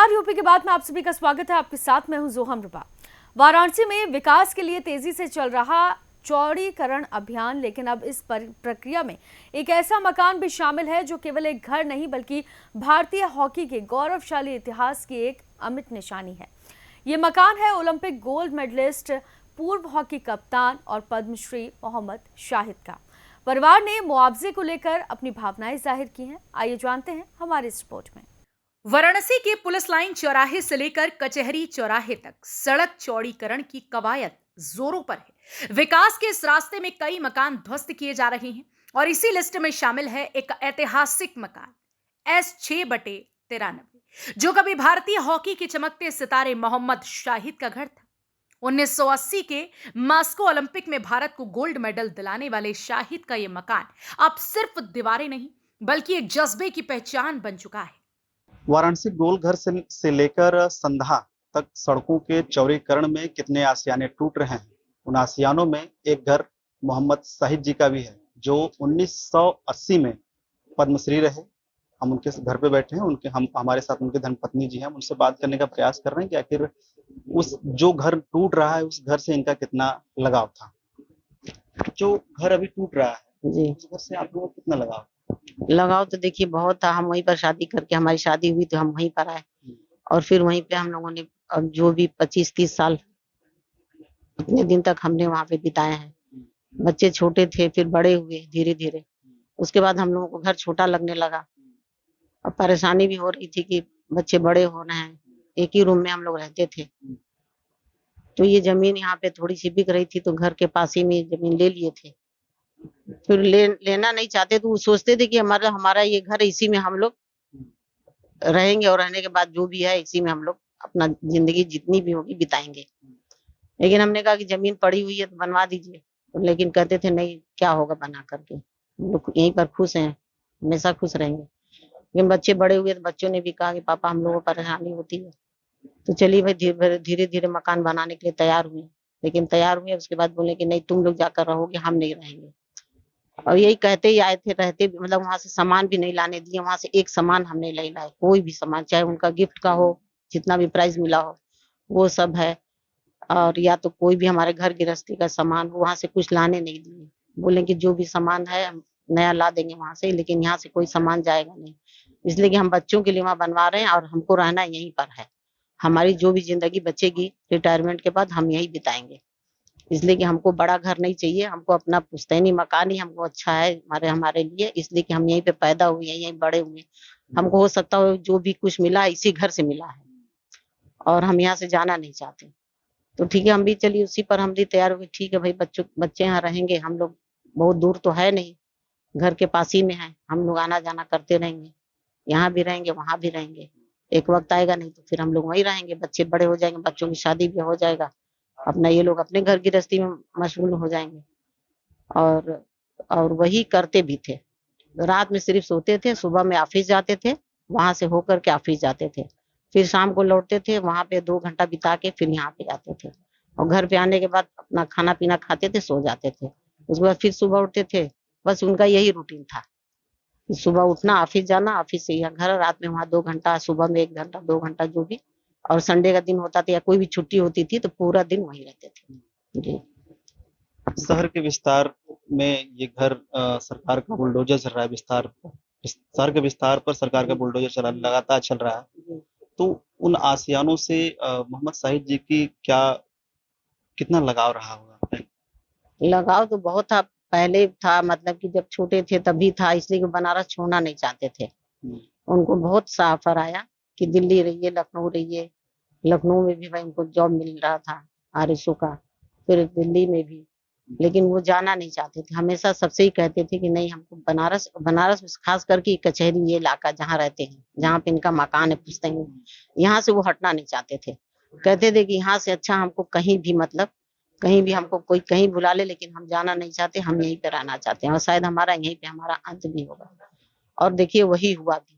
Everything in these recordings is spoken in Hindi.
नमस्कार, यूपी की बात में आप सभी का स्वागत है। आपके साथ मैं हूं जोहम रुबा। वाराणसी में विकास के लिए तेजी से चल रहा चौड़ीकरण अभियान, लेकिन अब इस प्रक्रिया में एक ऐसा मकान भी शामिल है जो केवल एक घर नहीं बल्कि भारतीय हॉकी के गौरवशाली इतिहास की एक अमिट निशानी है। ये मकान है ओलंपिक गोल्ड मेडलिस्ट, पूर्व हॉकी कप्तान और पद्मश्री मोहम्मद शाहिद का। परिवार ने मुआवजे को लेकर अपनी भावनाएं जाहिर की हैं। आइए जानते हैं हमारी इस रिपोर्ट में। वाराणसी के पुलिस लाइन चौराहे से लेकर कचहरी चौराहे तक सड़क चौड़ीकरण की कवायद जोरों पर है। विकास के इस रास्ते में कई मकान ध्वस्त किए जा रहे हैं और इसी लिस्ट में शामिल है एक ऐतिहासिक मकान S6/93, जो कभी भारतीय हॉकी के चमकते सितारे मोहम्मद शाहिद का घर था। 1980 के मास्को ओलंपिक में भारत को गोल्ड मेडल दिलाने वाले शाहिद का यह मकान अब सिर्फ दीवारें नहीं बल्कि एक जज्बे की पहचान बन चुका है। वाराणसी गोल घर से लेकर संधा तक सड़कों के चौड़ीकरण में कितने आशियाने टूट रहे हैं। उन आशियानों में एक घर मोहम्मद शाहिद जी का भी है, जो 1980 में पद्मश्री रहे। हम उनके घर पे बैठे हैं, हमारे साथ उनके धर्मपत्नी जी हैं। उनसे बात करने का प्रयास कर रहे हैं कि आखिर उस जो घर टूट रहा है उस घर से इनका कितना लगाव था। जो घर अभी टूट रहा है जी, उस घर से आप लोगों को कितना लगाव तो देखिए बहुत था। हम वहीं पर शादी करके, हमारी शादी हुई तो हम वहीं पर आए और फिर वहीं पे हम लोगों ने अब जो भी 25-30 साल इतने दिन तक हमने वहां पे बिताए हैं। बच्चे छोटे थे, फिर बड़े हुए धीरे धीरे। उसके बाद हम लोगों को घर छोटा लगने लगा और परेशानी भी हो रही थी कि बच्चे बड़े हो रहे हैं। एक ही रूम में हम लोग रहते थे, तो ये जमीन यहाँ पे थोड़ी सी बिक रही थी, तो घर के पास ही में जमीन ले लिए थे। फिर लेना नहीं चाहते तो वो सोचते थे कि हमारा ये घर है, इसी में हम लोग रहेंगे और रहने के बाद जो भी है इसी में हम लोग अपना जिंदगी जितनी भी होगी बिताएंगे। लेकिन हमने कहा कि जमीन पड़ी हुई है तो बनवा दीजिए, लेकिन कहते थे नहीं, क्या होगा बना करके, हम लोग यहीं पर खुश हैं, हमेशा खुश रहेंगे। लेकिन बच्चे बड़े हुए तो बच्चों ने भी कहा कि पापा हम लोगों को परेशानी होती है, तो चलिए भाई धीरे धीरे मकान बनाने के लिए तैयार हुए। लेकिन तैयार हुए उसके बाद बोले कि नहीं, तुम लोग जाकर रहोगे, हम नहीं रहेंगे। और यही कहते ही आए थे, रहते भी मतलब वहां से सामान भी नहीं लाने दिए। वहां से एक सामान हम नहीं ले लाए, कोई भी सामान, चाहे उनका गिफ्ट का हो, जितना भी प्राइज मिला हो वो सब है। और या तो कोई भी हमारे घर गृहस्थी का सामान वहां से कुछ लाने नहीं दिए। बोले कि जो भी सामान है हम नया ला देंगे वहां से, लेकिन यहाँ से कोई सामान जाएगा नहीं। इसलिए कि हम बच्चों के लिए वहां बनवा रहे हैं और हमको रहना यहीं पर है। हमारी जो भी जिंदगी बचेगी रिटायरमेंट के बाद हम यही बिताएंगे। इसलिए कि हमको बड़ा घर नहीं चाहिए, हमको अपना पुश्तैनी मकान ही हमको अच्छा है हमारे लिए। इसलिए कि हम यहीं पे पैदा हुए हैं, यहीं बड़े हुए। हमको हो सकता हो जो भी कुछ मिला इसी घर से मिला है और हम यहाँ से जाना नहीं चाहते। तो ठीक है, हम भी चलिए उसी पर हम भी तैयार हो गए। ठीक है भाई, बच्चे यहाँ रहेंगे, हम लोग बहुत दूर तो है नहीं, घर के पास ही में है, हम लोग आना जाना करते रहेंगे, यहाँ भी रहेंगे वहां भी रहेंगे। एक वक्त आएगा नहीं तो फिर हम लोग वहीं रहेंगे, बच्चे बड़े हो जाएंगे, बच्चों की शादी भी हो जाएगा, अपना ये लोग अपने घर गृहस्थी में मशगूल हो जाएंगे। और वही करते भी थे। रात में सिर्फ सोते थे, सुबह में ऑफिस जाते थे, वहां से होकर के ऑफिस जाते थे, फिर शाम को लौटते थे, वहां पे 2 घंटा बिता के फिर यहाँ पे आते थे और घर पे आने के बाद अपना खाना पीना खाते थे, सो जाते थे। उसके बाद फिर सुबह उठते थे। बस उनका यही रूटीन था, सुबह उठना, ऑफिस जाना, ऑफिस से यहाँ घर, रात में वहां 2 घंटा, सुबह में 1 घंटा 2 घंटा जो भी। और संडे का दिन होता था या कोई भी छुट्टी होती थी तो पूरा दिन वहीं रहते थे जी। शहर के विस्तार में ये घर सरकार का बुलडोजर चल रहा है। शहर के विस्तार पर सरकार का बुलडोजर लगातार चल रहा है। तो उन आशियानों से मोहम्मद शाहिद जी की कितना लगाव रहा होगा? लगाव तो बहुत था, पहले था, मतलब कि जब छोटे थे तभी था, इसलिए कि बनारस छोड़ना नहीं चाहते थे। उनको बहुत सा ऑफर आया कि दिल्ली रहिए, लखनऊ रहिए। लखनऊ में भी भाई उनको जॉब मिल रहा था RSO का, फिर दिल्ली में भी, लेकिन वो जाना नहीं चाहते थे। हमेशा सबसे ही कहते थे कि नहीं, हमको बनारस में खास करके कचहरी, ये इलाका जहाँ रहते हैं, जहाँ पे इनका मकान है पुश्तैनी, यहाँ से वो हटना नहीं चाहते थे। कहते थे कि यहाँ से अच्छा हमको कहीं भी, मतलब कहीं भी हमको कोई कहीं बुला ले, लेकिन हम जाना नहीं चाहते, हम यहीं पे रहना चाहते हैं और शायद हमारा यहीं पे हमारा अंत भी होगा। और देखिए वही हुआ भी।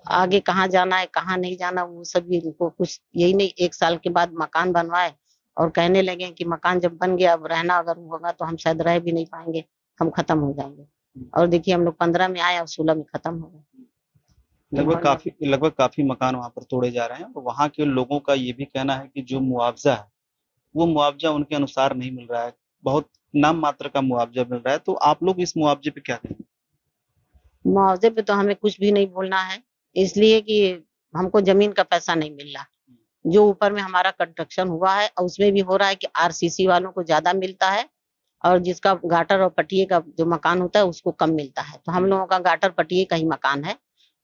आगे कहाँ जाना है कहाँ नहीं जाना वो सब भी इनको कुछ यही नहीं। 1 साल के बाद मकान बनवाए और कहने लगे कि मकान जब बन गया, अब रहना अगर होगा तो हम शायद रह भी नहीं पाएंगे, हम खत्म हो जाएंगे। और देखिए हम लोग 15 में आए और 16 में खत्म हो गए। लगभग काफी मकान वहां पर तोड़े जा रहे हैं और वहां के लोगों का ये भी कहना है कि जो मुआवजा है वो मुआवजा उनके अनुसार नहीं मिल रहा है, बहुत नाम मात्र का मुआवजा मिल रहा है। तो आप लोग इस मुआवजे पे क्या कहेंगे? मुआवजे पे तो हमें कुछ भी नहीं बोलना है, इसलिए कि हमको जमीन का पैसा नहीं मिल रहा। जो ऊपर में हमारा कंस्ट्रक्शन हुआ है और उसमें भी हो रहा है कि आरसीसी वालों को ज्यादा मिलता है और जिसका गाटर और पटिए का जो मकान होता है उसको कम मिलता है। तो हम लोगों का गाटर पटिए का ही मकान है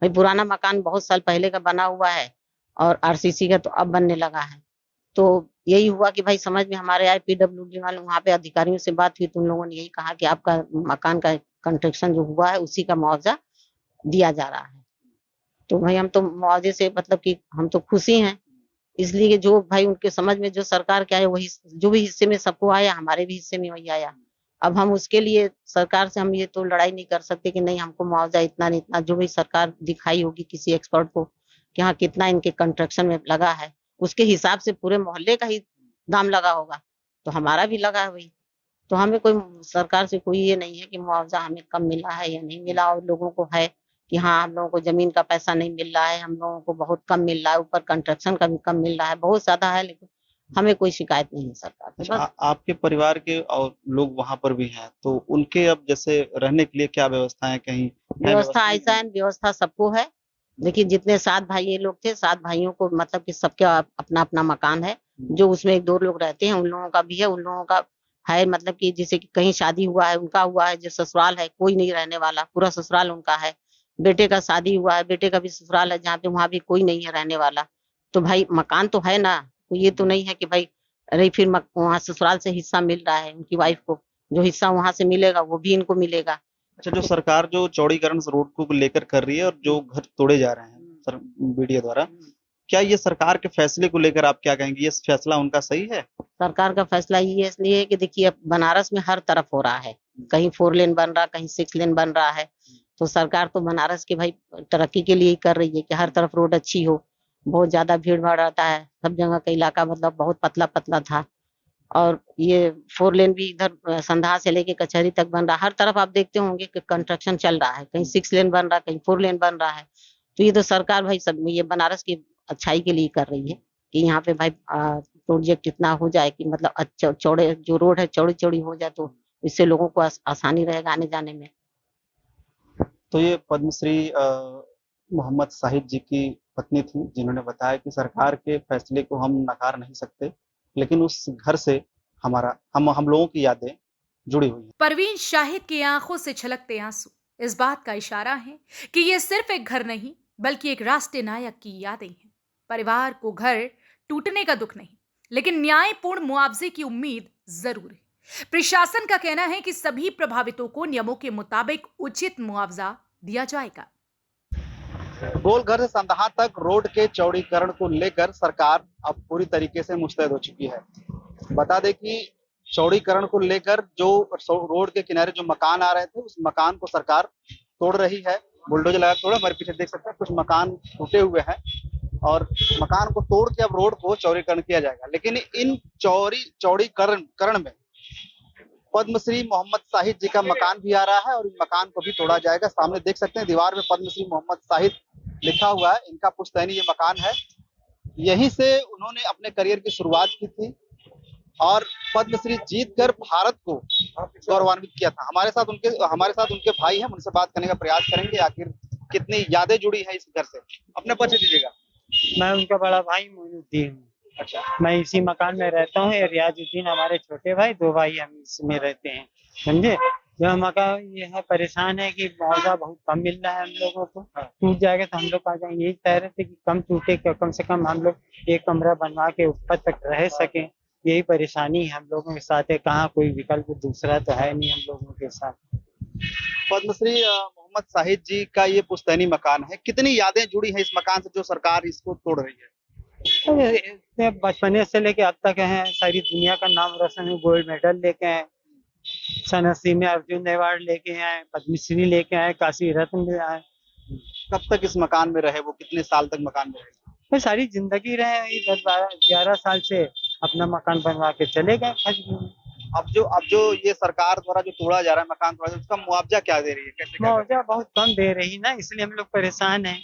भाई, पुराना मकान बहुत साल पहले का बना हुआ है और आरसीसी का तो अब बनने लगा है। तो यही हुआ कि भाई समझ में हमारे आए पीडब्ल्यूडी वाले, वहां पे अधिकारियों से बात हुई तो उन लोगों ने यही कहा कि आपका मकान का कंस्ट्रक्शन जो हुआ है उसी का मुआवजा दिया जा रहा है। तो भाई हम तो मुआवजे से मतलब कि हम तो खुशी हैं, इसलिए कि जो भाई उनके समझ में जो सरकार के आए वही, जो भी हिस्से में सबको आया हमारे भी हिस्से में वही आया। अब हम उसके लिए सरकार से हम ये तो लड़ाई नहीं कर सकते कि नहीं हमको मुआवजा इतना नहीं इतना, जो भी सरकार दिखाई होगी किसी एक्सपर्ट को कि हाँ कितना इनके कंस्ट्रक्शन में लगा है उसके हिसाब से पूरे मोहल्ले का ही दाम लगा होगा, तो हमारा भी लगा है वही। तो हमें कोई सरकार से कोई ये नहीं है कि मुआवजा हमें कम मिला है या नहीं मिला, और लोगों को है कि हाँ हम लोगों को जमीन का पैसा नहीं मिल रहा है, हम लोगों को बहुत कम मिल रहा है, ऊपर कंस्ट्रक्शन का भी कम मिल रहा है, बहुत ज्यादा है, लेकिन हमें कोई शिकायत नहीं है सरकार से। अच्छा, आपके परिवार के और लोग वहां पर भी हैं, तो उनके अब जैसे रहने के लिए क्या व्यवस्था है? कहीं व्यवस्था ऐसा है, व्यवस्था सबको है। देखिए जितने 7 भाई ये लोग थे, 7 भाइयों को मतलब कि सबके अपना अपना मकान है, जो उसमें 1-2 लोग रहते हैं उन लोगों का भी है, उन लोगों का है मतलब कि जैसे कि कहीं शादी हुआ है उनका हुआ है, जो ससुराल है कोई नहीं रहने वाला, पूरा ससुराल उनका है। बेटे का शादी हुआ है, बेटे का भी ससुराल है जहाँ पे, वहां भी कोई नहीं है रहने वाला। तो भाई मकान तो है ना, तो ये तो नहीं है कि भाई अरे फिर वहां ससुराल से हिस्सा मिल रहा है उनकी वाइफ को, जो हिस्सा वहां से मिलेगा वो भी इनको मिलेगा। अच्छा, जो सरकार जो चौड़ीकरण रोड को लेकर कर रही है और जो घर तोड़े जा रहे हैं सर मीडिया द्वारा, क्या ये सरकार के फैसले को लेकर आप क्या कहेंगे? ये फैसला उनका सही है? सरकार का फैसला ये इसलिए है कि देखिए अब बनारस में हर तरफ हो रहा है, कहीं 4 लेन बन रहा, कहीं 6 लेन बन रहा है। तो सरकार तो बनारस के भाई तरक्की के लिए ही कर रही है कि हर तरफ रोड अच्छी हो। बहुत ज्यादा भीड़ भाड़ रहता है, सब जगह का इलाका मतलब बहुत पतला पतला था, और ये 4 लेन भी इधर संधा से लेके कचहरी तक बन रहा है। हर तरफ आप देखते होंगे कि कंस्ट्रक्शन चल रहा है, कहीं 6 लेन बन रहा है, कहीं 4 लेन बन रहा है। तो ये तो सरकार भाई सब ये बनारस की अच्छाई के लिए कर रही है कि यहाँ पे भाई प्रोजेक्ट इतना हो जाए कि मतलब चौड़े जो रोड है चौड़ी चौड़ी हो जाए, तो इससे लोगों को आसानी रहेगा आने जाने में। तो ये पद्मश्री मोहम्मद साहिद जी की पत्नी थी, जिन्होंने बताया कि सरकार के फैसले को हम नकार नहीं सकते, लेकिन उस घर से हम लोगों की यादें जुड़ी हुई हैं। परवीन शाहिद की आंखों से छलकते आंसू इस बात का इशारा है कि ये सिर्फ एक घर नहीं बल्कि एक राष्ट्रीय नायक की यादें हैं। परिवार को घर टूटने का दुख नहीं, लेकिन न्यायपूर्ण मुआवजे की उम्मीद जरूर है। प्रशासन का कहना है कि सभी प्रभावितों को नियमों के मुताबिक उचित मुआवजा दिया जाएगा। गोलघर से संदहा तक रोड के चौड़ीकरण को लेकर सरकार अब पूरी तरीके से मुस्तैद हो चुकी है। बता दें कि चौड़ीकरण को लेकर जो रोड के किनारे जो मकान आ रहे थे, उस मकान को सरकार तोड़ रही है, बुलडोजर लगा तोड़ा। हमारे पीछे देख सकते हैं कुछ मकान टूटे हुए हैं और मकान को तोड़ के अब रोड को चौड़ीकरण किया जाएगा। लेकिन इन चौड़ीकरण में पद्मश्री मोहम्मद साहिद जी का मकान भी आ रहा है और इस मकान को भी तोड़ा जाएगा। सामने देख सकते हैं दीवार में पद्मश्री मोहम्मद साहिद लिखा हुआ है, इनका पुश्तैनी ये मकान है। यहीं से उन्होंने अपने करियर की शुरुआत की थी और पद्मश्री जीतकर भारत को गौरवान्वित किया था। हमारे साथ उनके भाई हैं, उनसे बात करने का प्रयास करेंगे, आखिर कितनी यादें जुड़ी हैं इस घर से। अपने परिचय दीजिएगा। मैं उनका बड़ा भाई मोइनुद्दीन हूँ। अच्छा, मैं इसी मकान में रहता हूँ। रियाजुद्दीन हमारे छोटे भाई, 2 भाई हम इसमें रहते हैं, समझे। जो मकान ये है परेशान है कि मुआवजा बहुत कम मिल रहा है हम लोगों को, टूट जाएगा तो हम लोग आ जाएंगे। यही चाह रहे थे कि कम टूटे, कम से कम हम लोग एक कमरा बनवा के ऊपर तक रह सकें। यही परेशानी है हम लोगों के साथ है, कहाँ कोई विकल्प दूसरा तो है नहीं हम लोगों के साथ। पद्मश्री मोहम्मद साहिद जी का ये पुश्तैनी मकान है, कितनी यादें जुड़ी हैं इस मकान से जो सरकार इसको तोड़ रही है? बचपने से लेके अब तक है, सारी दुनिया का नाम रोशन है। गोल्ड मेडल लेके आए, सन 80 में अर्जुन अवार्ड लेके आए, पद्मश्री लेके आए, काशी रत्न ले आए। कब तक इस मकान में रहे वो? कितने साल तक मकान में रहे? सारी जिंदगी रहे, 10-12-11 साल से अपना मकान बनवा के चले गए। अब जो ये सरकार द्वारा जो तोड़ा जा रहा है मकान तोड़ा, उसका मुआवजा क्या दे रही है? कैसे मुआवजा बहुत कम दे रही ना, इसलिए हम लोग परेशान हैं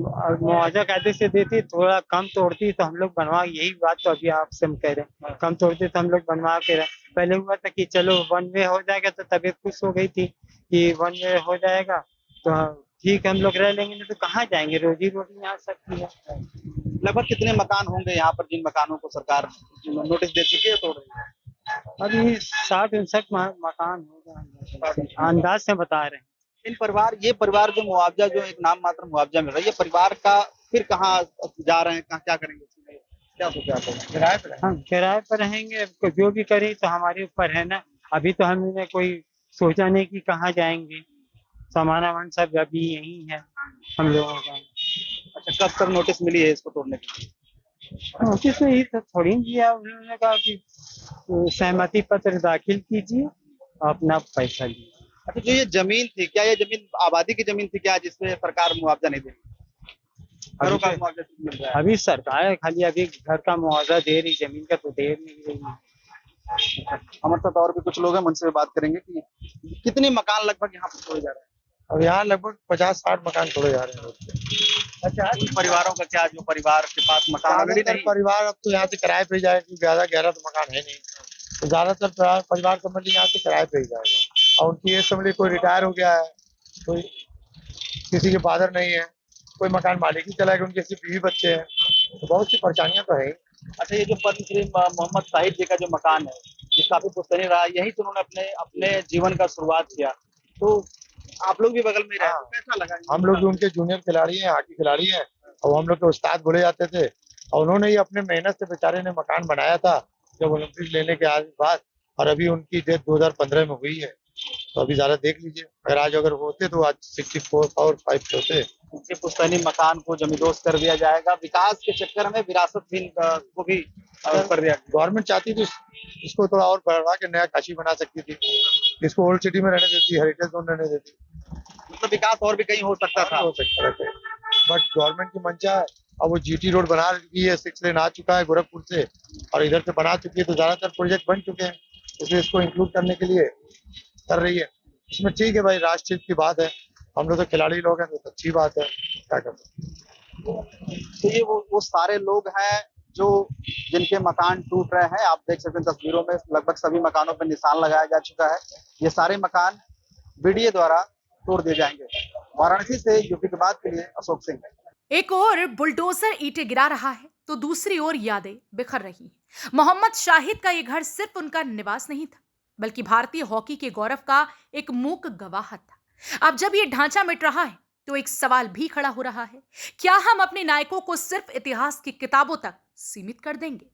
और मुआवजा कायदे से देती, थोड़ा कम तोड़ती तो हम लोग बनवा, यही बात तो अभी आपसे हम कह रहे हैं, कम तोड़ती तो हम लोग बनवा के रहे। पहले हुआ था कि चलो वन वे हो जाएगा, तो तबीयत खुश हो गई थी कि वन वे हो जाएगा तो ठीक हम लोग रह लेंगे, नहीं तो कहाँ जाएंगे, रोजी रोटी यहाँ सकती है। लगभग कितने मकान होंगे यहाँ पर जिन मकानों को सरकार नोटिस दे चुकी है, तोड़ रही है? अभी 60-59 मकान होगा, अंदाज से बता रहे हैं। ये परिवार जो मुआवजा, जो एक नाम मात्र मुआवजा मिल रहा है, ये परिवार का फिर कहाँ जा रहे हैं, कहाँ क्या करेंगे, क्या सोचा आप लोगों ने? किराए पे हम किराए पर रहेंगे, अब जो भी करे तो हमारे ऊपर है ना। अभी तो हमने कोई सोचा नहीं कि कहाँ जाएंगे, सामान वामान सब अभी यही है हम लोगों का। अच्छा, कब तक नोटिस मिली है इसको तोड़ने की? नोटिस तो ये तो थोड़ी दिया, उन्होंने कहा कि सहमति पत्र दाखिल कीजिए, अपना पैसा लीजिए। अच्छा, जो ये जमीन थी, क्या ये जमीन आबादी की जमीन थी क्या, जिसपे सरकार मुआवजा नहीं दे रही? घरों का मुआवजा मिल रहा है? अभी सरकार खाली अभी घर का मुआवजा दे रही, जमीन का तो दे नहीं रही। हमारे साथ और भी कुछ लोग हैं, उनसे बात करेंगे कि कितने मकान लगभग यहाँ पर तोड़े जा रहे हैं। अब यहाँ लगभग 50-60 मकान तोड़े जा रहे हैं। अच्छा, इन परिवारों का क्या, जो परिवार के पास मकान ऑलरेडी ज्यादातर नहीं? परिवार अब तो यहाँ से किराए पे ही जाएगा, क्योंकि ज्यादा गहरा तो मकान है नहीं, तो ज्यादातर परिवार समझ लीजिए यहाँ से किराए पे ही जाएगा। और उनकी एज समझ लीजिए, कोई रिटायर हो गया है, कोई किसी के फादर नहीं है, कोई मकान मालिक ही चला गया, उनके सिर्फ बीवी बच्चे हैं, तो बहुत सी परेशानियां तो है ही। अच्छा, ये जो पद्मश्री मोहम्मद शाहिद जी का जो मकान है, ये काफी पुश्तैनी रहा, यही से उन्होंने अपने जीवन का शुरुआत किया, तो आप लोग भी बगल में रहे, तो कैसा लगा? हम लोग भी उनके जूनियर खिलाड़ी हैं, हॉकी खिलाड़ी हैं, और हम लोग के उस्ताद बोले जाते थे, और उन्होंने ही अपने मेहनत से बेचारे ने मकान बनाया था जब ओलंपिक लेने के बाद, और अभी उनकी डेथ 2015 में हुई है, तो अभी ज्यादा देख लीजिए, अगर होते तो आज 64 और 5 होते। उनके पुश्तैनी मकान को जमींदोज कर दिया जाएगा, विकास के चक्कर में विरासत भी को भी कर दिया। गवर्नमेंट चाहती तो इसको थोड़ा और बढ़ा के नया काशी बना सकती थी, इसको ओल्ड सिटी में रहने देती, हेरिटेज जोन रहने देती, मतलब विकास और भी कहीं हो सकता था। बट गवर्नमेंट की मंशा है, अब वो जीटी रोड बना रही है, 6 लेन आ चुका है गोरखपुर से, और इधर से बना चुकी है, तो ज्यादातर प्रोजेक्ट बन चुके हैं, इसलिए इसको इंक्लूड करने के लिए कर रही है। इसमें ठीक है भाई, राष्ट्रहित की बात है, हम लोग तो खिलाड़ी लोग हैं, तो अच्छी बात है, क्या कर सकते। तो ये वो सारे लोग हैं जो जिनके मकान टूट रहे हैं, आप देख सकते हैं तस्वीरों में, लगभग सभी मकानों पर निशान लगाया जा चुका है। ये सारे मकान बीडीए द्वारा तोड़ दिए जाएंगे। वाराणसी से यूपी की बात के लिए अशोक सिंह। एक और बुलडोजर ईंटें गिरा रहा है तो दूसरी ओर यादें बिखर रही हैं। मोहम्मद शाहिद का ये घर सिर्फ उनका निवास नहीं था, बल्कि भारतीय हॉकी के गौरव का एक मूक गवाह था। अब जब ये ढांचा मिट रहा है तो एक सवाल भी खड़ा हो रहा है, क्या हम अपने नायकों को सिर्फ इतिहास की किताबों तक सीमित कर देंगे?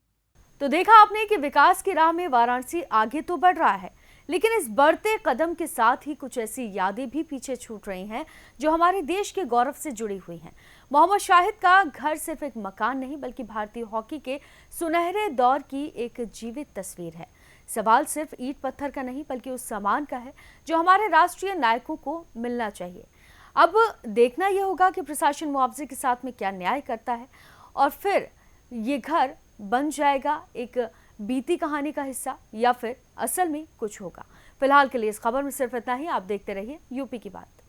तो देखा आपने कि विकास की राह में वाराणसी आगे तो बढ़ रहा है, लेकिन इस बढ़ते कदम के साथ ही कुछ ऐसी यादें भी पीछे छूट रही हैं जो हमारे देश के गौरव से जुड़ी हुई हैं। मोहम्मद शाहिद का घर सिर्फ एक मकान नहीं, बल्कि भारतीय हॉकी के सुनहरे दौर की एक जीवित तस्वीर है। सवाल सिर्फ ईंट पत्थर का नहीं, बल्कि उस सामान का है जो हमारे राष्ट्रीय नायकों को मिलना चाहिए। अब देखना यह होगा कि प्रशासन मुआवजे के साथ में क्या न्याय करता है, और फिर ये घर बन जाएगा एक बीती कहानी का हिस्सा, या फिर असल में कुछ होगा। फिलहाल के लिए इस खबर में सिर्फ इतना ही। आप देखते रहिए यूपी की बात।